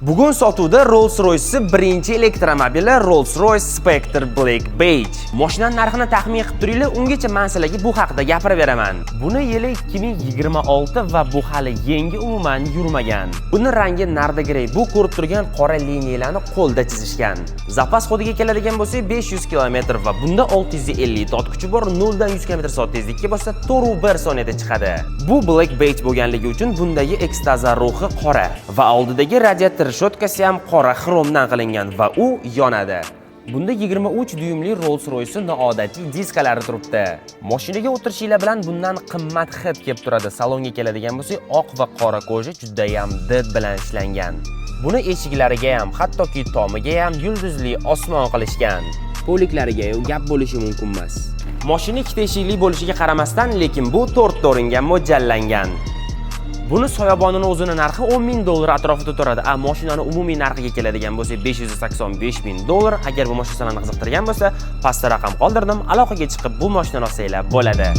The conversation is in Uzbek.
Bugun sotuvda Rolls-Royce birinchi elektromobili Rolls-Royce Spectre Black Beige. Mashinaning narxini taxmin qilib turinglar, ungacha men sizlarga bu haqida gapirib beraman. Buni yili 2026 va bu hali yangi umuman yurmagan. Buni rangi narda grey, bu ko'rib turgan qora liniyalarni qo'lda chizishgan. Zapas hodiga keladigan bo'lsak 500 km va bunda 650 ot kuchi bor, 0 dan 100 km/soat tezlikka bossa 4,1 soniyada chiqadi. Bu Black Beige bo'lganligi uchun bundagi ekstaza ruhi qora va oldidagi radiator shotkasi ham qora xromdan qilingan va u yonadi. Bunda 23 dyumli Rolls-Royce noodatiy diskalari turibdi. Mashinaga o'tirishinglar bilan bundan qimmat hid kelib turadi. Salonga keladigan bo'lsak, oq va qora koja juda ham did bilan ishlangan. Buni eshiklariga ham, hattoki tomiga ham yulduzli osmon qilishgan. Poliklariga gap bo'lishi mumkin emas. Mashina ikkita eshikli bo'lishiga qaramasdan, lekin bu 4 o'ringa mo'ljallangan. Buni soyabonini o'zini narxi $10,000 atrofida turadi. Mashinani umumiy narxiga keladigan bo'lsa $585,000. Agar bu mashina sizlarni qiziqtirgan bo'lsa, pastda raqam qoldirdim. Aloqaga chiqib bu mashinani olsanglar bo'ladi.